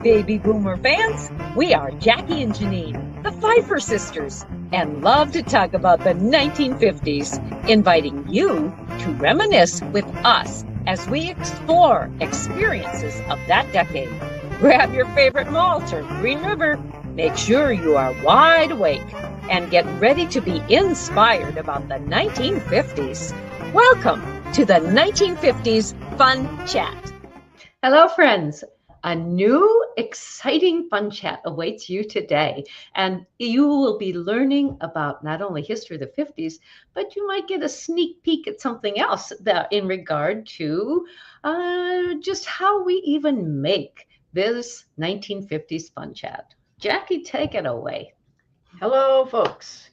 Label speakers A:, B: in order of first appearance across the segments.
A: Baby Boomer fans, we are Jackie and Janine, the Pfeiffer sisters, and love to talk about the 1950s, inviting you to reminisce with us as we explore experiences of that decade. Grab your favorite malt or Green River, make sure you are wide awake, and get ready to be inspired about the 1950s. Welcome to the 1950s Fun Chat.
B: Hello, friends. A new, exciting fun chat awaits you today, and you will be learning about not only history of the 50s, but you might get a sneak peek at something else that in regard to just how we even make this 1950s fun chat. Jackie, take it away.
C: Hello, folks.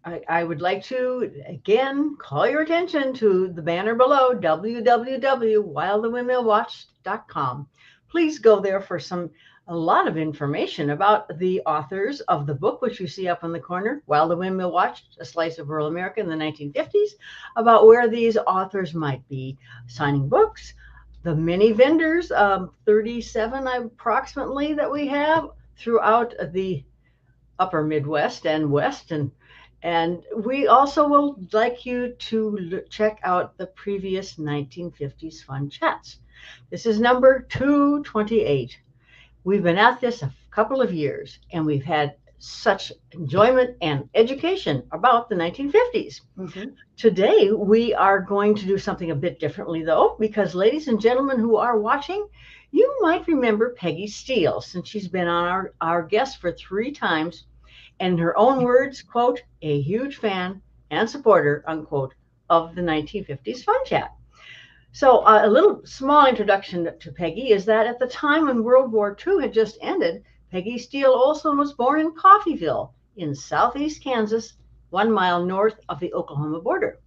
C: I would like to, again, call your attention to the banner below, www.whilethewindmillwatched.com. Please go there for a lot of information about the authors of the book, which you see up in the corner, While the Windmill Watched, A Slice of Rural America in the 1950s, about where these authors might be signing books, the many vendors, 37 approximately that we have throughout the upper Midwest and West, and we also will like you to check out the previous 1950s fun chats. This is number 228. We've been at this a couple of years, and we've had such enjoyment and education about the 1950s. Mm-hmm. Today, we are going to do something a bit differently, though, because ladies and gentlemen who are watching, you might remember Peggy Steele, since she's been on our guest for 3 times. And in her own words, quote, a huge fan and supporter, unquote, of the 1950s Fun Chat. So a little small introduction to Peggy is that at the time when World War II had just ended, Peggy Steele Olson was born in Coffeyville in southeast Kansas, 1 mile north of the Oklahoma border.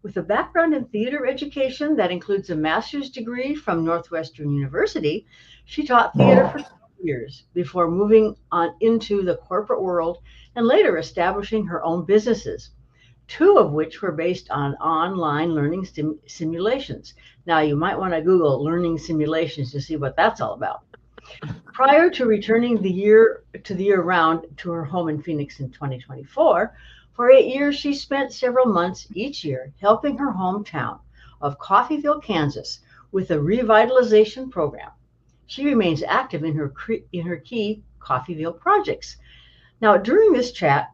C: With a background in theater education that includes a master's degree from Northwestern University, she taught theater for years before moving on into the corporate world and later establishing her own businesses, 2 of which were based on online learning simulations. Now, you might want to Google learning simulations to see what that's all about. Prior to returning the year round to her home in Phoenix in 2024, for 8 years, she spent several months each year helping her hometown of Coffeyville, Kansas, with a revitalization program. She remains active in her key Coffeyville projects. Now, during this chat,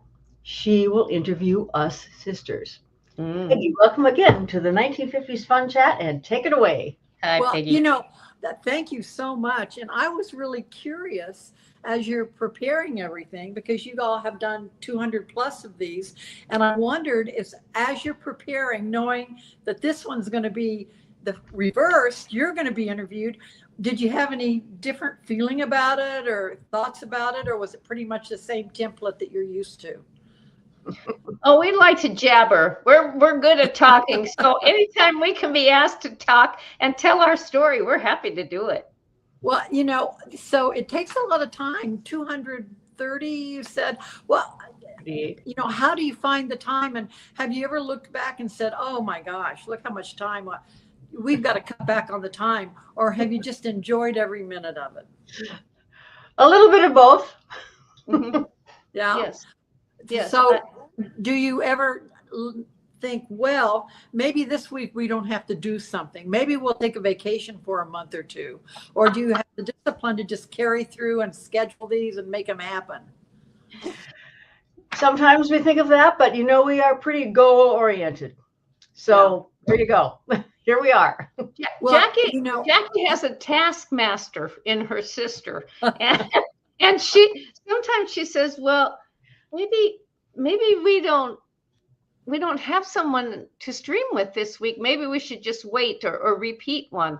C: she will interview us sisters. Peggy, welcome again to the 1950s Fun Chat, and take it away.
B: Hi,
D: well,
B: Peggy.
D: Thank you so much. And I was really curious as you're preparing everything, because you all have done 200 plus of these. And I wondered if, as you're preparing, knowing that this one's going to be the reverse, you're going to be interviewed, did you have any different feeling about it or thoughts about it, or was it pretty much the same template that you're used to?
B: Oh, we like to jabber. We're good at talking. So anytime we can be asked to talk and tell our story, we're happy to do it.
D: Well, so it takes a lot of time, 230, you said. Well, how do you find the time? And have you ever looked back and said, oh my gosh, look how much time we've got to cut back on the time? Or have you just enjoyed every minute of it?
C: A little bit of both.
B: Mm-hmm.
D: Yeah.
B: Yes.
D: So do you ever think, well, maybe this week we don't have to do something. Maybe we'll take a vacation for a month or 2. Or do you have the discipline to just carry through and schedule these and make them happen?
C: Sometimes we think of that, but we are pretty goal oriented. So There you go. Here we are.
B: Yeah, well, Jackie has a taskmaster in her sister. And sometimes she says, well, maybe we don't have someone to stream with this week. Maybe we should just wait or repeat one.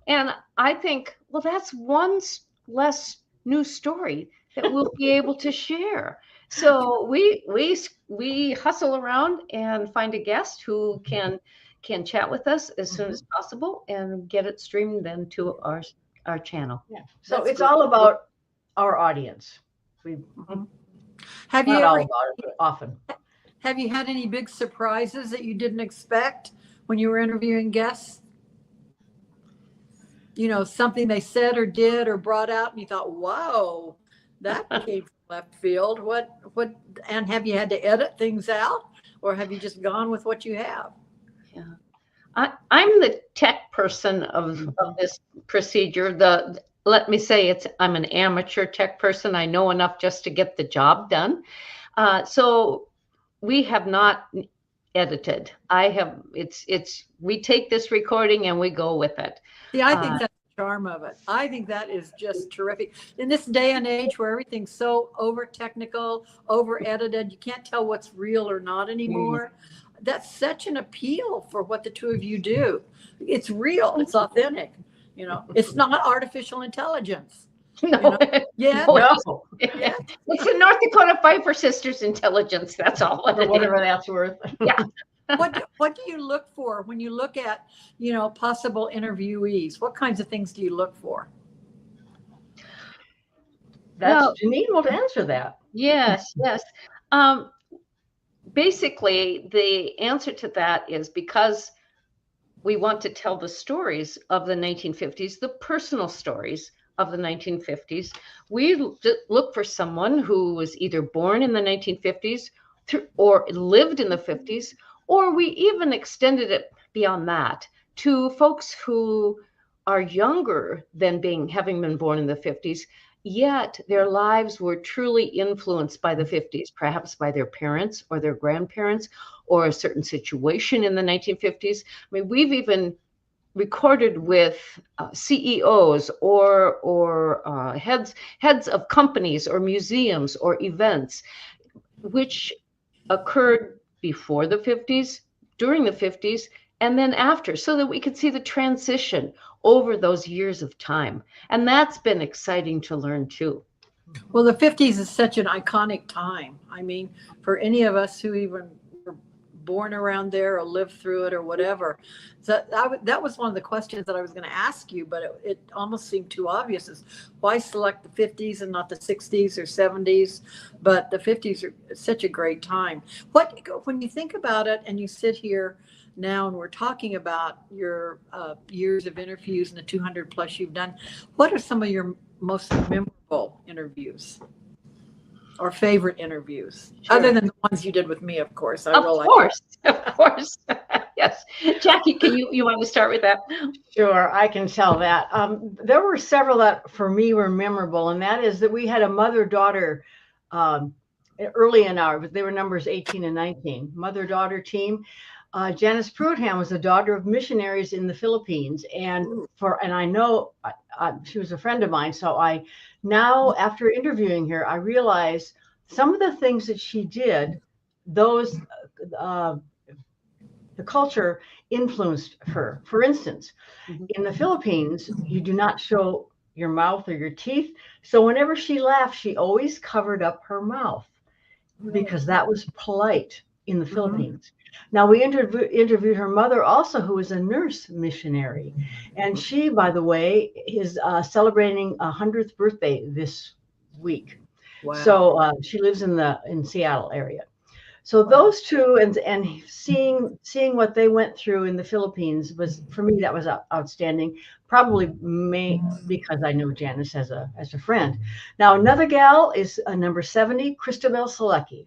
B: And I think, well, that's one less new story that we'll be able to share. So we hustle around and find a guest who can chat with us as soon as possible and get it streamed then to our channel.
C: Yeah. So it's all about our audience.
D: Have you
C: all about it, but often.
D: Have you had any big surprises that you didn't expect when you were interviewing guests? something they said or did or brought out and you thought, whoa, that came from left field. And have you had to edit things out, or have you just gone with what you have?
B: Yeah. I'm the tech person of this procedure. Let me say I'm an amateur tech person. I know enough just to get the job done. So we have not edited. We take this recording and we go with it.
D: See, I think that's the charm of it. I think that is just terrific. In this day and age where everything's so over technical, over edited, you can't tell what's real or not anymore. That's such an appeal for what the two of you do. It's real. It's authentic. It's not artificial intelligence.
B: No.
D: Yeah.
C: No.
B: Yeah. It's the North Dakota Pfeiffer sisters intelligence. That's all.
C: Whatever that's worth.
B: Yeah.
D: What do you look for when you look at, possible interviewees? What kinds of things do you look for?
C: Janine will answer that.
B: Yes. Basically, the answer to that is because we want to tell the stories of the 1950s, the personal stories of the 1950s. We look for someone who was either born in the 1950s or lived in the 50s, or we even extended it beyond that to folks who are younger than having been born in the 50s, yet their lives were truly influenced by the 50s, perhaps by their parents or their grandparents or a certain situation in the 1950s. I mean, we've even recorded with CEOs or heads of companies or museums or events, which occurred before the 50s, during the 50s, and then after, so that we could see the transition over those years of time. And that's been exciting to learn too.
D: Well, the 50s is such an iconic time. I mean, for any of us who even were born around there or lived through it or whatever. So that was one of the questions that I was going to ask you, but it almost seemed too obvious. Is why select the 50s and not the 60s or 70s? But the 50s are such a great time. When you think about it and you sit here now and we're talking about your years of interviews and the 200 plus you've done, what are some of your most memorable interviews or favorite interviews? Sure. Other than the ones you did with me, of course.
B: Of course. Yes. Jackie, you want to start with that?
C: Sure, I can tell that. There were several that for me were memorable, and that is that we had a mother-daughter early in they were numbers 18 and 19, mother-daughter team. Janice Pruitt-Ham was the daughter of missionaries in the Philippines, and I know she was a friend of mine. So now after interviewing her, I realized some of the things that she did, the culture influenced her. For instance, in the Philippines, you do not show your mouth or your teeth. So whenever she laughed, she always covered up her mouth because that was polite in the Philippines. Now, we interviewed her mother also, who was a nurse missionary. And she, by the way, is celebrating a 100th birthday this week. Wow. So she lives in Seattle area. So those two and seeing what they went through in the Philippines was, for me, that was outstanding. Probably because I know Janice as a friend. Now, another gal is number 70, Christabel Selecki,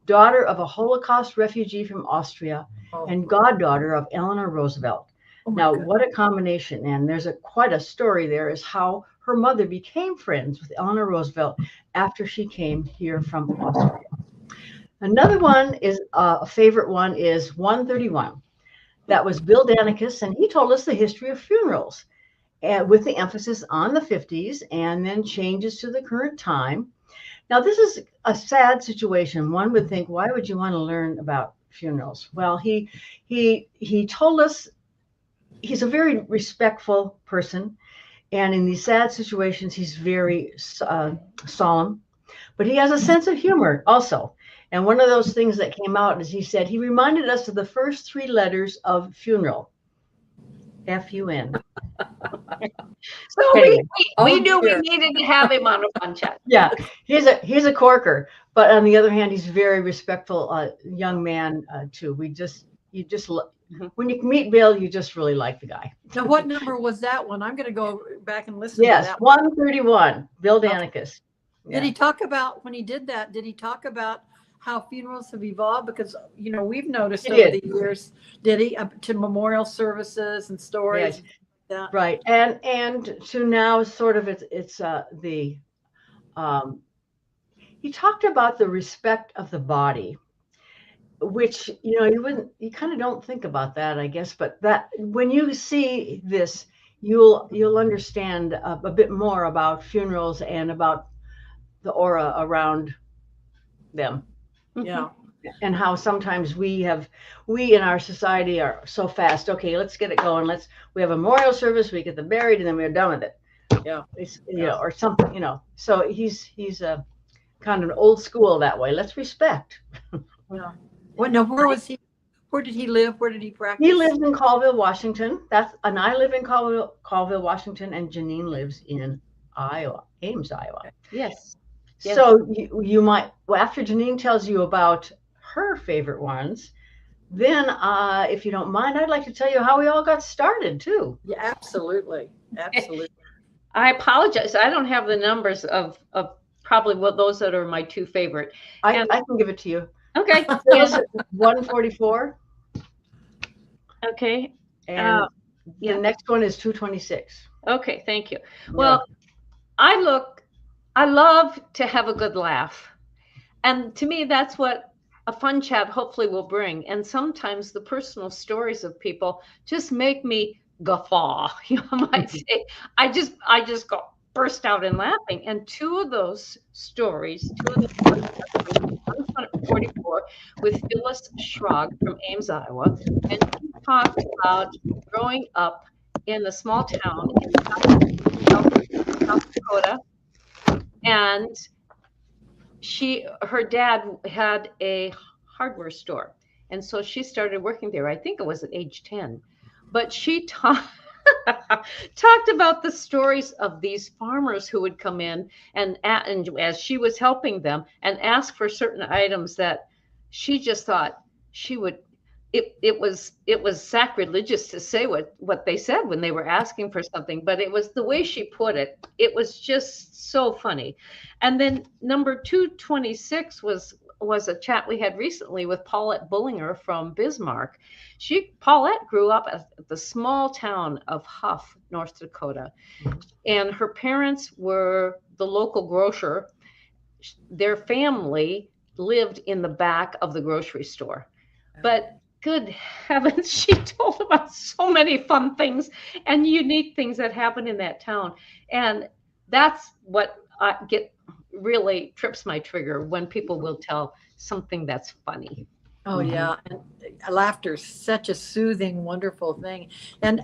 C: daughter of a Holocaust refugee from Austria and goddaughter of Eleanor Roosevelt. Now, what a combination. And there's quite a story there is how her mother became friends with Eleanor Roosevelt after she came here from Austria. Another one is a favorite one is 131. That was Bill Danicus, and he told us the history of funerals with the emphasis on the 50s and then changes to the current time. Now, this is a sad situation. One would think, why would you want to learn about funerals? Well, he told us he's a very respectful person, and in these sad situations, he's very solemn, but he has a sense of humor also. And one of those things that came out is he said he reminded us of the first three letters of funeral, F-U-N.
B: So we knew we needed to have him on a fun chat.
C: Yeah, he's a corker, but on the other hand, he's a very respectful young man too. when you meet Bill, you just really like the guy.
D: Now, what number was that one? I'm going to go back and listen to
C: Yes,
D: that.
C: 131, Bill Danicus.
D: Did he talk about, when he did that, did he talk about how funerals have evolved? Because, you know, we've noticed over the years, did he, to memorial services and stories?
C: Yes. Like that. Right. And to now sort of he talked about the respect of the body, which, you know, you kind of don't think about that, I guess, but that when you see this, you'll understand a bit more about funerals and about the aura around them.
D: Yeah.
C: And how sometimes we in our society are so fast. Okay, let's get it going. We have a memorial service, we get them buried, and then we're done with it.
D: Yeah.
C: You know, or something, you know. So he's a kind of an old school that way. Let's respect.
D: Yeah. Well, no, where was he? Where did he live? Where did he practice?
C: He lives in Colville, Washington. And I live in Colville, Washington, and Janine lives in Ames, Iowa.
B: Yes.
C: So you might, well, after Janine tells you about her favorite ones, then if you don't mind, I'd like to tell you how we all got started too.
D: Yeah, absolutely. Absolutely.
B: I apologize. I don't have the numbers of probably those that are my two favorite.
C: I can give it to you.
B: Okay.
C: Is 144.
B: Okay.
C: And the next one is 226.
B: Okay, thank you. Well, I love to have a good laugh. And to me, that's what a fun chat hopefully will bring. And sometimes the personal stories of people just make me guffaw. You might say, I just burst out in laughing. And two of those stories, 144 with Phyllis Schrag from Ames, Iowa. And she talked about growing up in a small town in South Dakota. And her dad had a hardware store. And so she started working there. I think it was at age 10. But she talked about the stories of these farmers who would come in and as she was helping them and ask for certain items that she just thought she would. It was sacrilegious to say what they said when they were asking for something, but it was the way she put it. It was just so funny. And then number 226 was a chat we had recently with Paulette Bullinger from Bismarck. Paulette grew up at the small town of Huff, North Dakota, and her parents were the local grocer. Their family lived in the back of the grocery store, but good heavens, she told about so many fun things and unique things that happened in that town. And that's what really trips my trigger, when people will tell something that's funny.
D: Oh yeah, and laughter is such a soothing, wonderful thing. And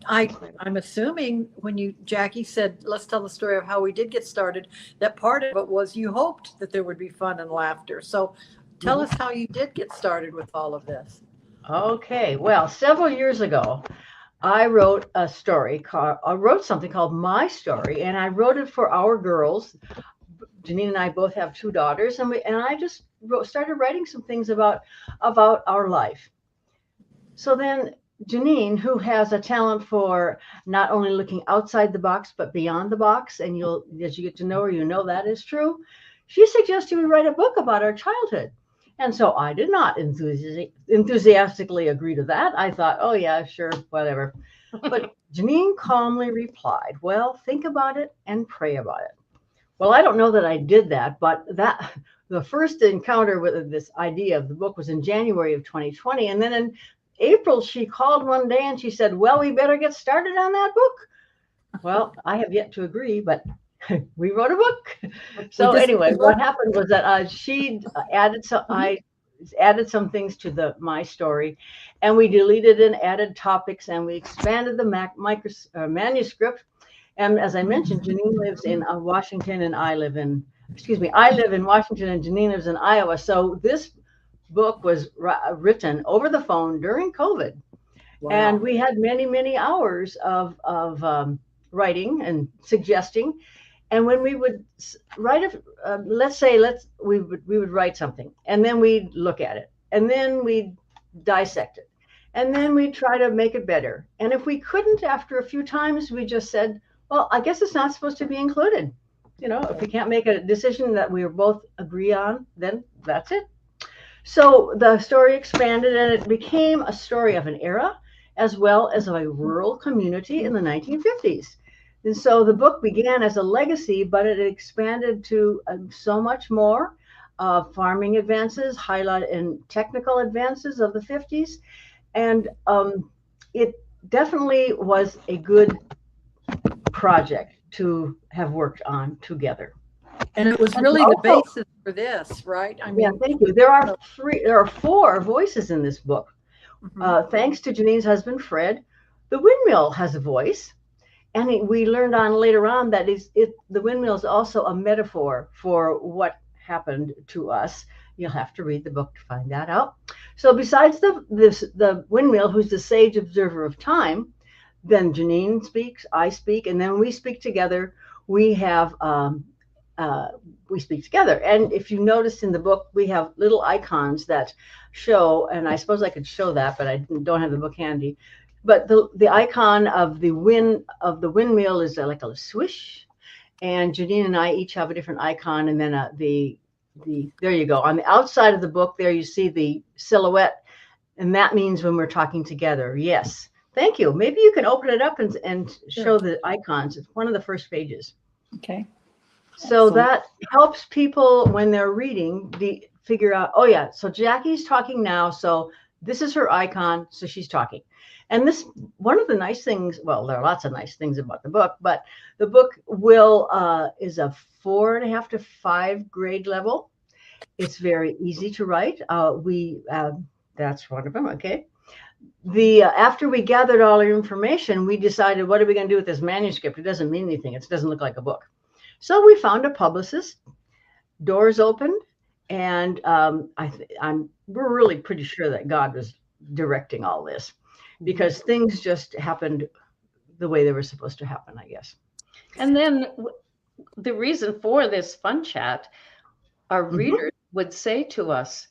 D: I'm assuming when Jackie said, let's tell the story of how we did get started, that part of it was you hoped that there would be fun and laughter. So tell us how you did get started with all of this.
C: Okay, well, several years ago, I wrote something called My Story, and I wrote it for our girls. Janine and I both have two daughters, and I just started writing some things about our life. So then Janine, who has a talent for not only looking outside the box, but beyond the box, and as you get to know her, you know that is true, she suggested we write a book about our childhood. And so I did not enthusiastically agree to that. I thought, oh yeah, sure, whatever. But Janine calmly replied, well, think about it and pray about it. Well, I don't know that I did that, but the first encounter with this idea of the book was in January of 2020. And then in April, she called one day and she said, well, we better get started on that book. Well, I have yet to agree, but we wrote a book. So anyway, what happened was that I added some things to My Story, and we deleted and added topics, and we expanded the manuscript. And as I mentioned, Janine lives in Washington, and I live in Washington, and Janine lives in Iowa. So this book was written over the phone during COVID. Wow. And we had many, many hours of writing and suggesting. And when we would write we would write something, and then we'd look at it, and then we'd dissect it, And then we try to make it better. And if we couldn't after a few times, we just said, well, I guess it's not supposed to be included. If we can't make a decision that we both agree on, then that's it. So the story expanded and it became a story of an era as well as of a rural community in the 1950s. And so the book began as a legacy, but it expanded to so much more farming advances, highlight and technical advances of the 50s. And it definitely was a good project to have worked on together.
D: And it was really the basis for this, right? I mean,
C: yeah, thank you. There are 4 voices in this book. Thanks to Janine's husband, Fred. The windmill has a voice. And we learned on later on that the windmill is also a metaphor for what happened to us. You'll have to read the book to find that out. So besides the windmill, who's the sage observer of time, then Janine speaks, I speak, and then we speak together. We speak together. And if you notice in the book, we have little icons that show, and I suppose I could show that, but I don't have the book handy. But the icon of the windmill is like a swish, and Janine and I each have a different icon. And then there you go. On the outside of the book, there you see the silhouette, and that means when we're talking together. Yes, thank you. Maybe you can open it up and show the icons. It's one of the first pages.
D: Okay.
C: So that helps people when they're reading figure out. Oh yeah, so Jackie's talking now. So this is her icon. So she's talking. And this, one of the nice things, well, there are lots of nice things about the book, but the book is a 4.5 to 5 grade level. It's very easy to write. That's one of them. Okay. After we gathered all our information, we decided, what are we going to do with this manuscript? It doesn't mean anything. It doesn't look like a book. So we found a publicist, doors opened, and we're really pretty sure that God was directing all this, because things just happened the way they were supposed to happen, I guess.
B: And then the reason for this fun chat, our readers would say to us,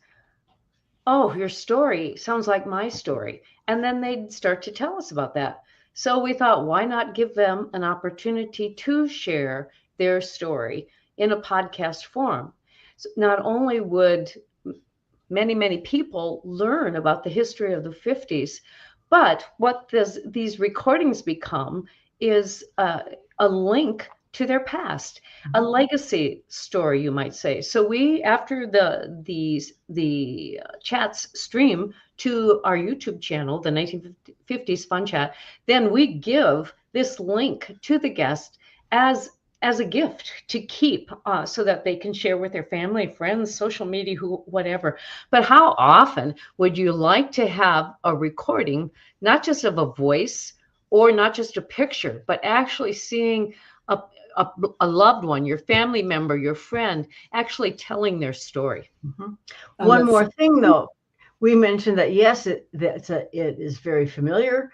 B: oh, your story sounds like my story. And then they'd start to tell us about that. So we thought, why not give them an opportunity to share their story in a podcast form? So not only would many, many people learn about the history of the 50s, but what these recordings become is a link to their past, a legacy story, you might say. So we, after the chats stream to our YouTube channel, the 1950s Fun Chat, then we give this link to the guest as a gift to keep so that they can share with their family, friends, social media, whatever. But how often would you like to have a recording, not just of a voice or not just a picture, but actually seeing a loved one, your family member, your friend, actually telling their story?
C: One more thing, though. We mentioned that, yes, it is very familiar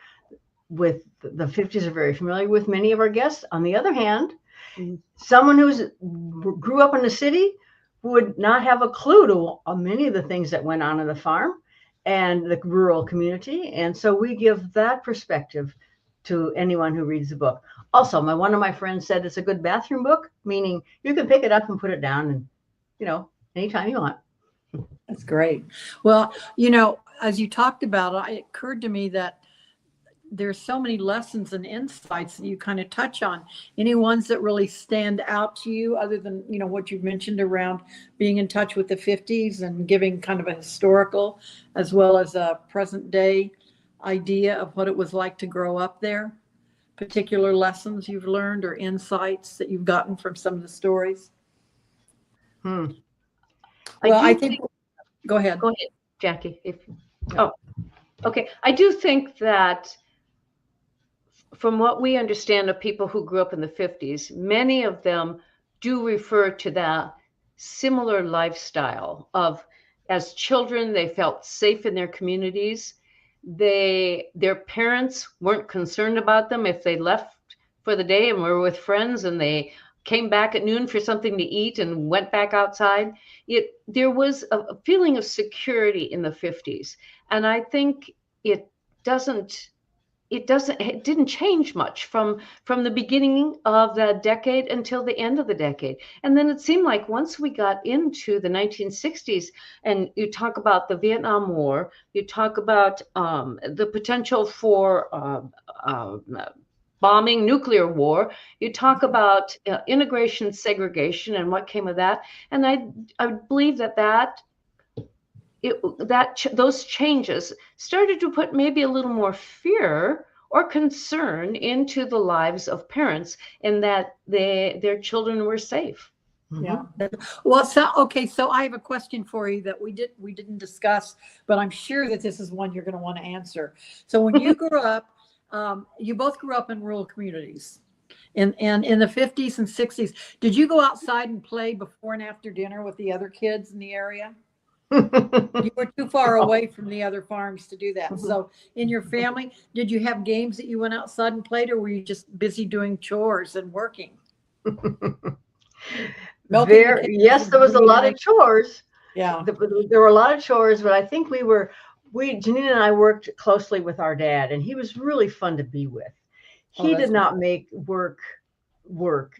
C: with the 50s, are very familiar with many of our guests. On the other hand, someone who grew up in the city would not have a clue to many of the things that went on the farm and the rural community. And so we give that perspective to anyone who reads the book. Also, one of my friends said it's a good bathroom book, meaning you can pick it up and put it down and, anytime you want.
D: That's great. Well, as you talked about it, it occurred to me that there's so many lessons and insights that you kind of touch on. Any ones that really stand out to you, other than, what you've mentioned around being in touch with the 50s and giving kind of a historical as well as a present day idea of what it was like to grow up there? Particular lessons you've learned or insights that you've gotten from some of the stories? Well, I think go ahead.
B: Go ahead, Jackie. Okay. I do think that from what we understand of people who grew up in the 50s, many of them do refer to that similar lifestyle of, as children, they felt safe in their communities. Their parents weren't concerned about them if they left for the day and were with friends and they came back at noon for something to eat and went back outside. There was a feeling of security in the 50s. And I think it it didn't change much from the beginning of the decade until the end of the decade. And then it seemed like once we got into the 1960s, and you talk about the Vietnam War, you talk about the potential for bombing, nuclear war, you talk about integration, segregation, and what came of that. And I believe those changes started to put maybe a little more fear or concern into the lives of parents, in that their children were safe.
D: Yeah. Well, so I have a question for you that we didn't discuss, but I'm sure that this is one you're going to want to answer. So when you grew up, you both grew up in rural communities. In the 50s and 60s, did you go outside and play before and after dinner with the other kids in the area? You were too far away from the other farms to do that. So in your family, did you have games that you went outside and played, or were you just busy doing chores and working?
C: Yes, there was a lot of chores.
D: Yeah.
C: There were a lot of chores, but I think Janine and I worked closely with our dad, and he was really fun to be with. He did not make work.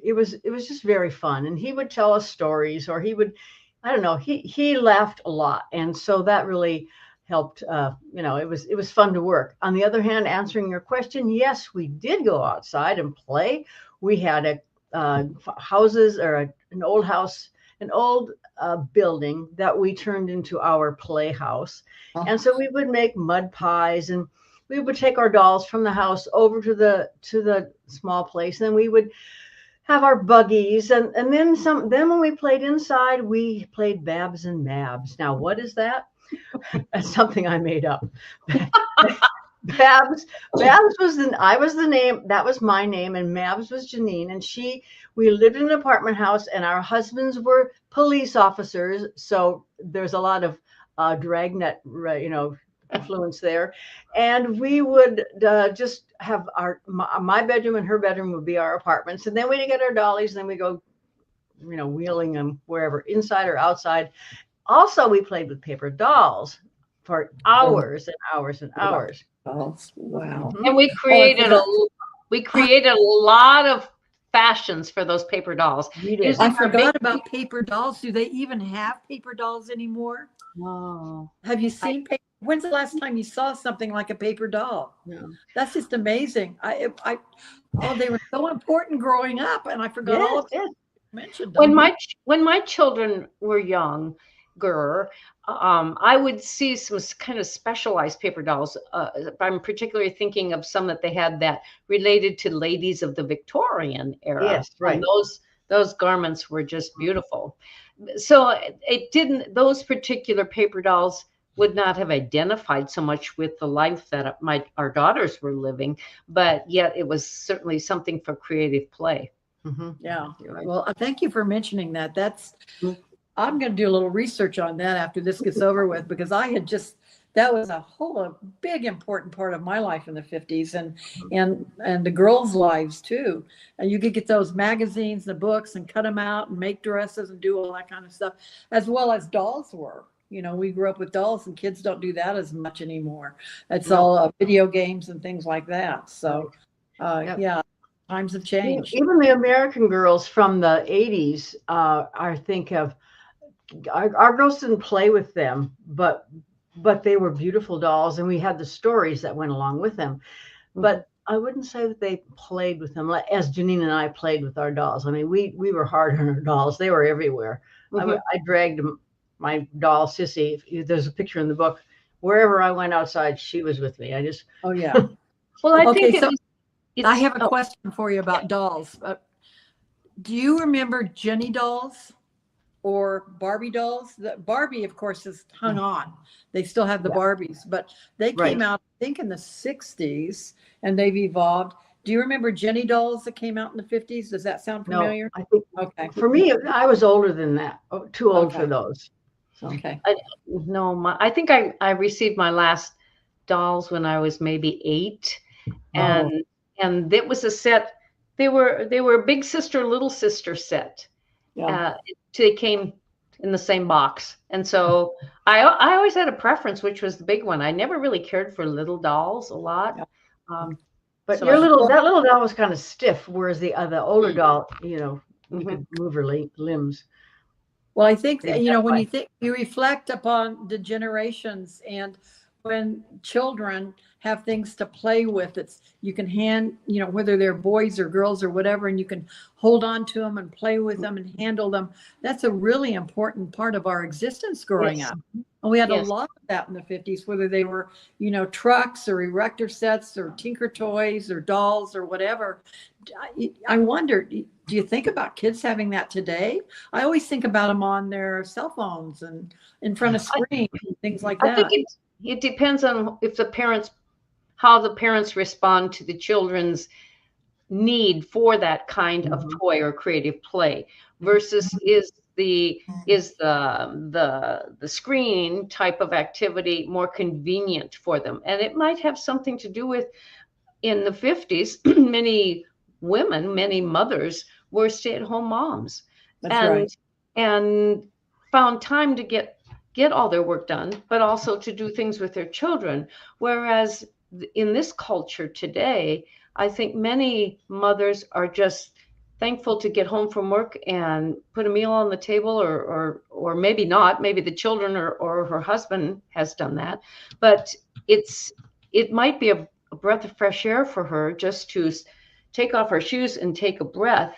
C: It was just very fun. And he would tell us stories, or he would, I don't know, he laughed a lot. And so that really helped, it was fun to work. On the other hand, answering your question, yes, we did go outside and play. We had houses, or an old house, an old building that we turned into our playhouse. And so we would make mud pies, and we would take our dolls from the house over to the small place, and we would have our buggies, and then some. Then when we played inside, we played Babs and Mabs. Now, what is that? That's something I made up. Babs was the name. That was my name, and Mabs was Janine. And we lived in an apartment house, and our husbands were police officers. So there's a lot of dragnet, influence there. And we would just have my bedroom and her bedroom would be our apartments. And then we'd get our dollies, and then we go, wheeling them wherever, inside or outside. Also, we played with paper dolls for hours and hours and hours.
D: Wow.
B: And we created a lot of fashions for those paper dolls.
D: I forgot about paper dolls. Do they even have paper dolls anymore?
C: Oh.
D: Have you seen paper? When's the last time you saw something like a paper doll?
C: No.
D: That's just amazing. They were so important growing up, and I forgot all of it. Mentioned them.
B: When my children were younger, I would see some kind of specialized paper dolls. I'm particularly thinking of some that they had that related to ladies of the Victorian era.
C: Yes, right.
B: And those garments were just beautiful. So those particular paper dolls would not have identified so much with the life that our daughters were living, but yet it was certainly something for creative play.
C: Mm-hmm.
D: Yeah. Well, thank you for mentioning that. I'm going to do a little research on that after this gets over with, because that was a big important part of my life in the 50s, and the girls' lives too. And you could get those magazines, the books, and cut them out and make dresses and do all that kind of stuff, as well as dolls were. We grew up with dolls, and kids don't do that as much anymore. It's all video games and things like that. So, yeah, times have changed.
C: Even the American girls from the 80s, I think of, our girls didn't play with them, but they were beautiful dolls, and we had the stories that went along with them. But I wouldn't say that they played with them as Janine and I played with our dolls. I mean, we were hard on our dolls. They were everywhere. I dragged my doll Sissy. There's a picture in the book. Wherever I went outside, she was with me.
D: Oh yeah.
B: Well, I think
D: I have a question for you about dolls. Do you remember Jenny dolls or Barbie dolls? The Barbie, of course, is hung on. They still have the Barbies, but they came out, I think, in the 60s, and they've evolved. Do you remember Jenny dolls that came out in the 50s? Does that sound familiar?
C: No, I think, okay. For me, I was older than that. Too old for those.
D: Okay.
B: I think I received my last dolls when I was maybe 8, and it was a set. They were a big sister, little sister set. Yeah. They came in the same box. And so I always had a preference, which was the big one. I never really cared for little dolls a lot.
C: But
B: so
C: that little doll was kind of stiff, whereas the older doll, you
B: Mhm.
C: could move her limbs.
D: Well, I think that, when you reflect upon the generations, and when children have things to play with, you can hand, whether they're boys or girls or whatever, and you can hold on to them and play with them and handle them. That's a really important part of our existence growing
B: Yes.
D: up. And we had
B: Yes.
D: a lot of that in the 50s, whether they were, trucks or erector sets or tinker toys or dolls or whatever. I wonder, do you think about kids having that today? I always think about them on their cell phones and in front of screens and things like that.
B: I think it depends on how the parents respond to the children's need for that kind of toy or creative play versus is the screen type of activity more convenient for them. And it might have something to do with, in the 50s, many mothers were stay-at-home moms.
D: That's right.
B: And found time to get all their work done, but also to do things with their children. Whereas in this culture today, I think many mothers are just thankful to get home from work and put a meal on the table, or maybe not, maybe the children or her husband has done that. But it might be a breath of fresh air for her just to take off her shoes and take a breath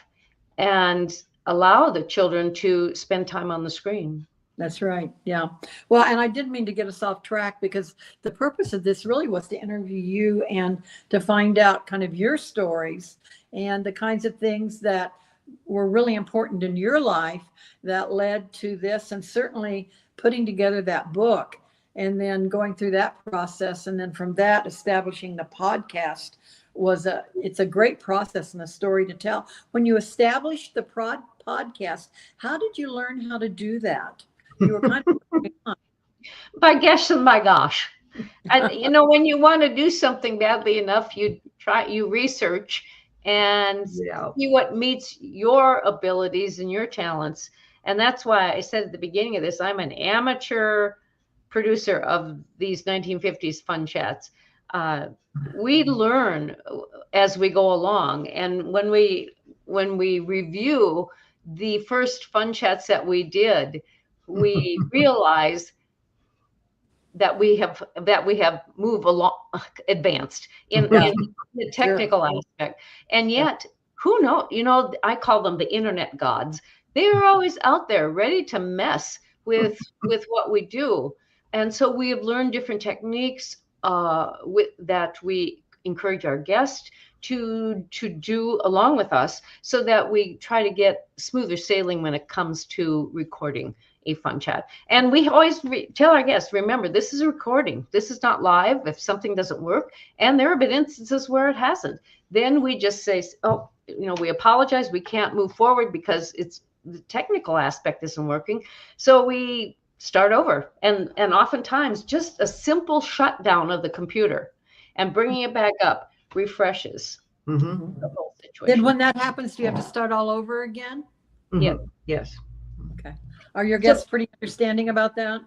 B: and allow the children to spend time on the screen.
D: That's right. Yeah. Well, and I didn't mean to get us off track, because the purpose of this really was to interview you and to find out kind of your stories and the kinds of things that were really important in your life that led to this, and certainly putting together that book and then going through that process. And then from that, establishing the podcast it's a great process and a story to tell. When you established the podcast, how did you learn how to do that? You were kind of
B: by guess and by gosh. And when you want to do something badly enough, you research and see what meets your abilities and your talents. And that's why I said at the beginning of this, I'm an amateur producer of these 1950s fun chats. We learn as we go along, and when we review the first fun chats that we did, we realize that we have moved along, advanced in the technical aspect. And yet, who knows? I call them the internet gods. They are always out there ready to mess with what we do. And so we have learned different techniques that we encourage our guests to do along with us, so that we try to get smoother sailing when it comes to recording a fun chat. And we always tell our guests, remember, this is a recording. This is not live. If something doesn't work, and there have been instances where it hasn't, then we just say, oh, we apologize. We can't move forward because the technical aspect isn't working. So we start over. And oftentimes just a simple shutdown of the computer and bringing it back up refreshes the whole situation.
D: Then when that happens, do you have to start all over again?
B: Yeah.
C: Yes.
D: Okay. Are your guests pretty understanding about that?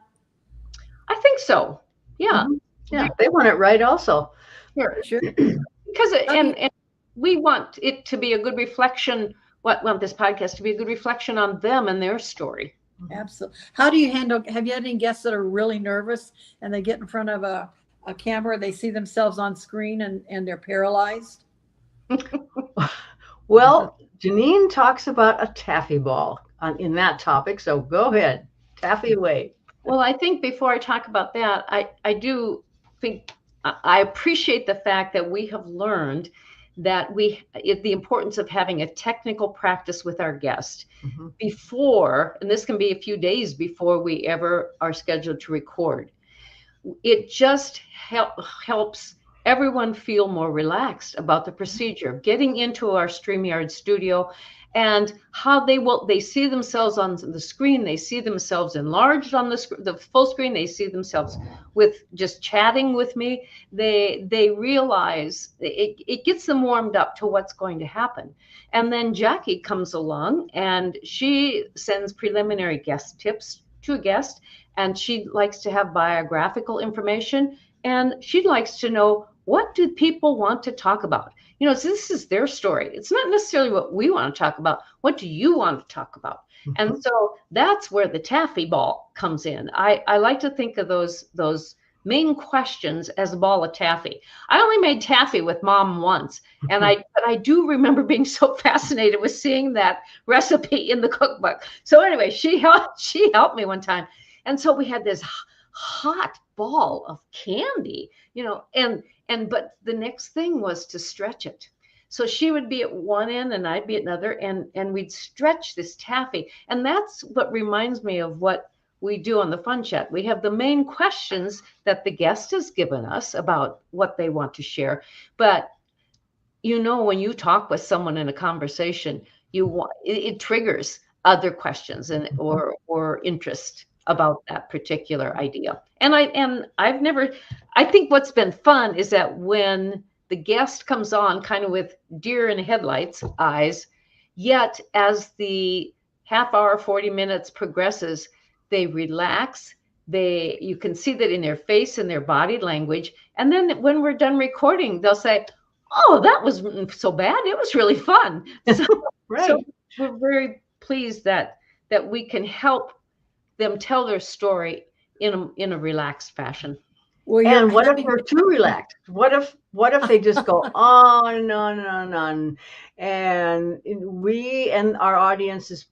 B: I think so. Yeah.
C: Yeah. They want it right also.
D: Sure.
B: Because and we want it to be a good reflection. Want this podcast to be a good reflection on them and their story.
D: Absolutely. How do you handle, have you had any guests that are really nervous and they get in front of a camera, they see themselves on screen and they're paralyzed?
C: Well, Janine talks about a taffy ball in that topic. So go ahead, taffy away.
B: Well, I think before I talk about that, I do think I appreciate the fact that we have learned that the importance of having a technical practice with our guest before, and this can be a few days before we ever are scheduled to record. It just helps everyone feel more relaxed about the procedure, getting into our StreamYard studio and how they see themselves on the screen. They see themselves enlarged on the full screen. They see themselves with just chatting with me. They realize it gets them warmed up to what's going to happen. And then Jackie comes along and she sends preliminary guest tips to a guest, and she likes to have biographical information, and she likes to know, what do people want to talk about? So this is their story. It's not necessarily what we want to talk about. What do you want to talk about? Mm-hmm. And so that's where the taffy ball comes in. I like to think of those main questions as a ball of taffy. I only made taffy with Mom once, and but I do remember being so fascinated with seeing that recipe in the cookbook. So anyway, she helped me one time, and so we had this hot ball of candy, but the next thing was to stretch it. So she would be at one end and I'd be at another, and we'd stretch this taffy. And that's what reminds me of what we do on the Fun Chat. We have the main questions that the guest has given us about what they want to share. But when you talk with someone in a conversation, it triggers other questions or interest about that particular idea. And I think what's been fun is that when the guest comes on kind of with deer in headlights eyes, yet as the half hour, 40 minutes progresses, they relax. You can see that in their face and their body language. And then when we're done recording, they'll say, "Oh, that wasn't so bad. It was really fun." So,
C: right.
B: So we're very pleased that we can help them tell their story in a relaxed fashion.
C: Well, and what if we're too relaxed? What if they just go on and on and on and on, and we and our audience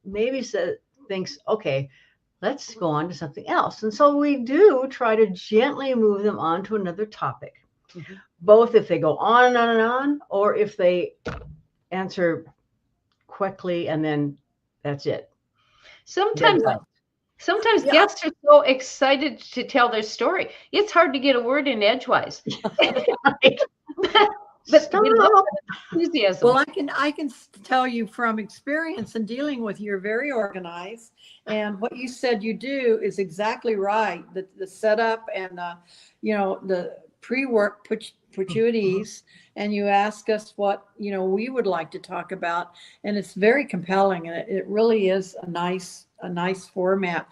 C: maybe thinks, okay, let's go on to something else. And so we do try to gently move them on to another topic, mm-hmm. both if they go on and on and on, or if they answer quickly and then that's it.
B: Sometimes guests are so excited to tell their story. It's hard to get a word in edgewise. But enthusiasm.
D: Well, I can tell you from experience and dealing with you're very organized, and what you said you do is exactly right. The setup and the pre-work put you at ease, and you ask us what we would like to talk about, and it's very compelling, and it really is a nice format.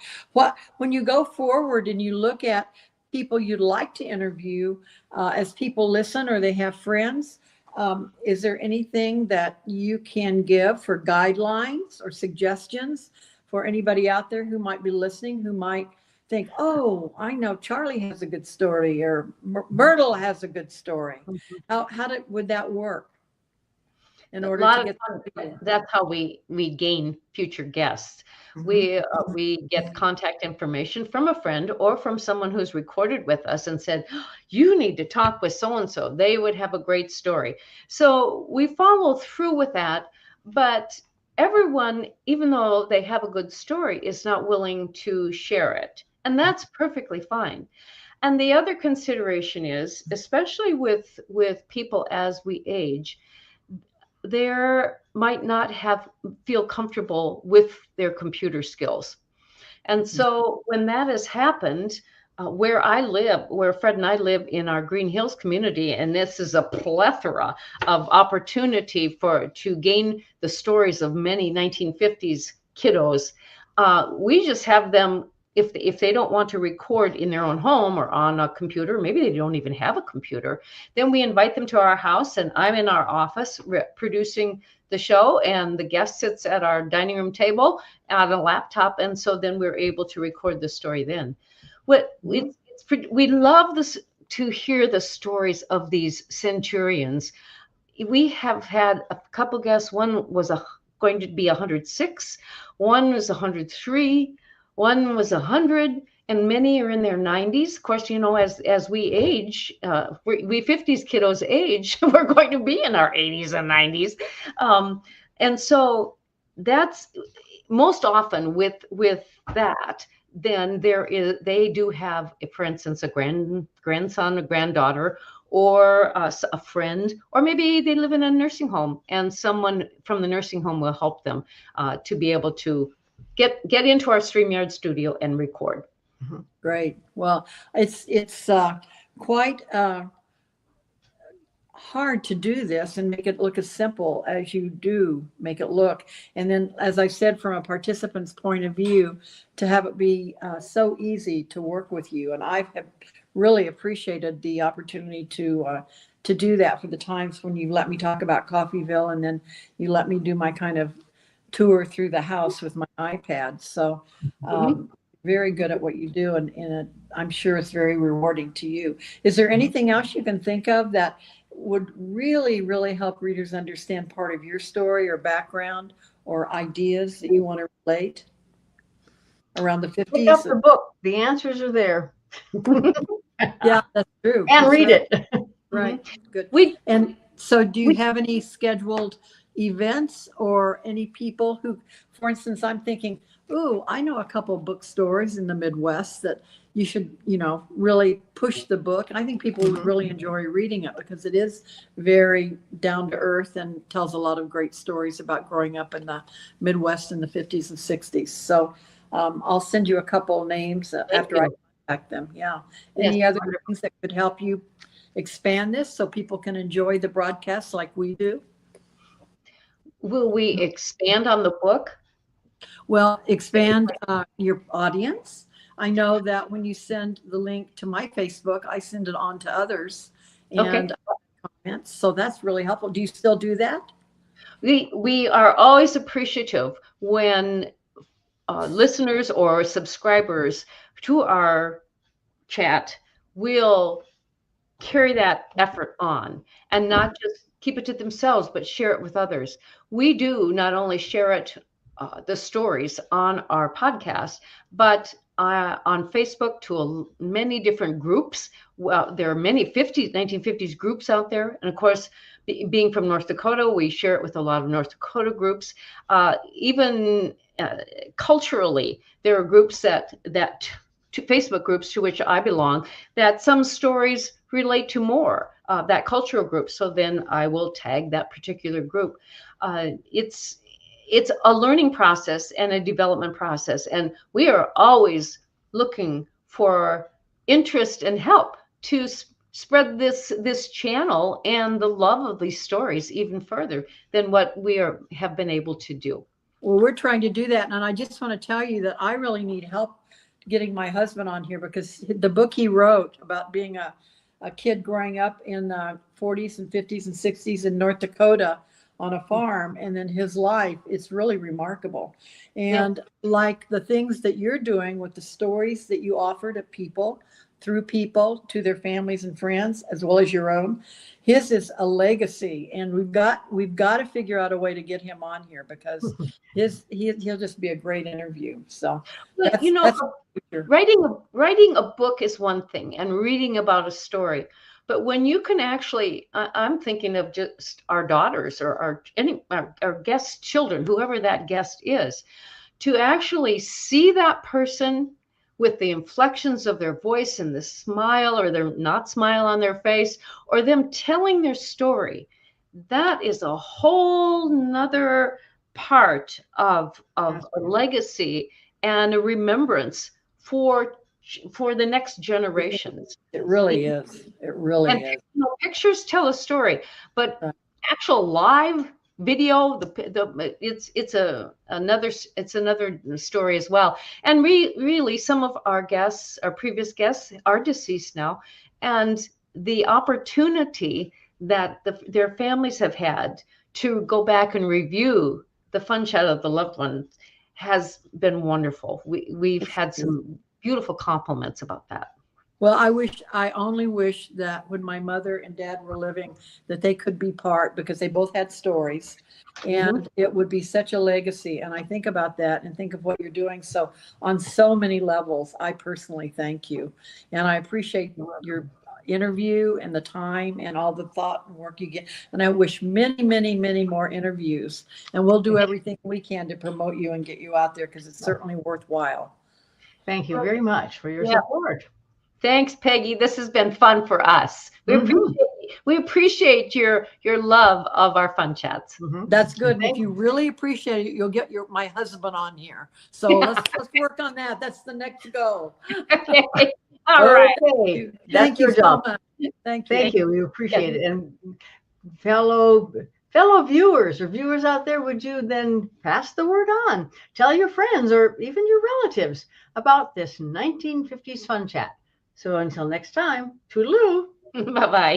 D: When you go forward and you look at people you'd like to interview, as people listen or they have friends, is there anything that you can give for guidelines or suggestions for anybody out there who might be listening, who might think, oh, I know Charlie has a good story, or Myrtle has a good story? Mm-hmm. Would that work? In order to get
B: that's how we gain future guests. Mm-hmm. We get contact information from a friend or from someone who's recorded with us and said, you need to talk with so-and-so. They would have a great story. So we follow through with that, but everyone, even though they have a good story, is not willing to share it. And that's perfectly fine. And the other consideration is, especially with people as we age, they might not feel comfortable with their computer skills. And so when that has happened, where Fred and I live in our Green Hills community, and this is a plethora of opportunity to gain the stories of many 1950s kiddos, we just have them, if they don't want to record in their own home or on a computer, maybe they don't even have a computer, then we invite them to our house, and I'm in our office producing the show, and the guest sits at our dining room table on a laptop, and so then we're able to record the story then. We love this, to hear the stories of these centurions. We have had a couple guests. One was going to be 106, one was 103, one was 100, and many are in their 90s. Of course, as we age, we 50s kiddos age, we're going to be in our 80s and 90s. And so that's most often with that, then they do have, for instance, a grandson, a granddaughter, or a friend, or maybe they live in a nursing home and someone from the nursing home will help them to be able to get into our StreamYard studio and record.
D: Great. Well, it's quite hard to do this and make it look as simple as you do make it look. And then, as I said, from a participant's point of view, to have it be so easy to work with you. And I have really appreciated the opportunity to do that for the times when you let me talk about Coffeeville, and then you let me do my kind of tour through the house with my iPad. So very good at what you do, and I'm sure it's very rewarding to you. Is there anything else you can think of that would really, really help readers understand part of your story or background or ideas that you want to relate around the 50s?
C: Pick up the book. The answers are there.
D: Yeah, that's true.
C: And read it.
D: Right. Good.
B: And
D: so do you have any scheduled events or any people who, for instance, I'm thinking, ooh, I know a couple bookstores in the Midwest that you should, really push the book. And I think people would really enjoy reading it because it is very down to earth and tells a lot of great stories about growing up in the Midwest in the 50s and 60s. So I'll send you a couple names after I contact them. Yeah. Any other things that could help you expand this so people can enjoy the broadcast like we do?
B: Will we expand on the book?
D: Well, expand your audience. I know that when you send the link to my Facebook, I send it on to others and comments. So that's really helpful. Do you still do that?
B: We are always appreciative when listeners or subscribers to our chat will carry that effort on and not just keep it to themselves, but share it with others. We do not only share it, the stories on our podcast, but on Facebook to many different groups. Well, there are many 1950s groups out there. And of course, being from North Dakota, we share it with a lot of North Dakota groups. Even culturally, there are groups that Facebook groups to which I belong, that some stories relate to more that cultural group. So then I will tag that particular group. It's a learning process and a development process. And we are always looking for interest and help to spread this channel and the love of these stories even further than what we have been able to do.
D: Well, we're trying to do that. And I just want to tell you that I really need help getting my husband on here, because the book he wrote about being a kid growing up in the 40s and 50s and 60s in North Dakota on a farm, and then his life, it's really remarkable. And like the things that you're doing with the stories that you offer to people, through people to their families and friends, as well as your own, his is a legacy. And we've got to figure out a way to get him on here, because he'll just be a great interview. So
B: writing a book is one thing, and reading about a story. But when you can actually, I'm thinking of just our daughters or our guest children, whoever that guest is, to actually see that person with the inflections of their voice and the smile or their not smile on their face, or them telling their story, that is a whole nother part of a legacy and a remembrance for the next generations.
D: It really is. It really is.
B: Pictures tell a story, but actual live video, it's another story as well. And really, some of our guests, our previous guests, are deceased now, and the opportunity that their families have had to go back and review the fun chat of the loved ones has been wonderful. We've had some beautiful compliments about that.
D: Well, I only wish that when my mother and dad were living, that they could be part, because they both had stories, and it would be such a legacy. And I think about that and think of what you're doing. So on so many levels, I personally thank you. And I appreciate your interview and the time and all the thought and work you get. And I wish many, many, many more interviews. And we'll do everything we can to promote you and get you out there, because it's certainly worthwhile.
C: Thank you very much for your support.
B: Thanks, Peggy. This has been fun for us. We appreciate your love of our fun chats.
D: That's good. And if you really appreciate it, you'll get my husband on here. So let's work on that. That's the next go.
B: Okay. All right.
C: Okay.
D: Thank you so much. Thank you.
C: Thank you. We appreciate it. And fellow viewers or viewers out there, would you then pass the word on? Tell your friends or even your relatives about this 1950s fun chat. So until next time, toodaloo.
B: Bye-bye.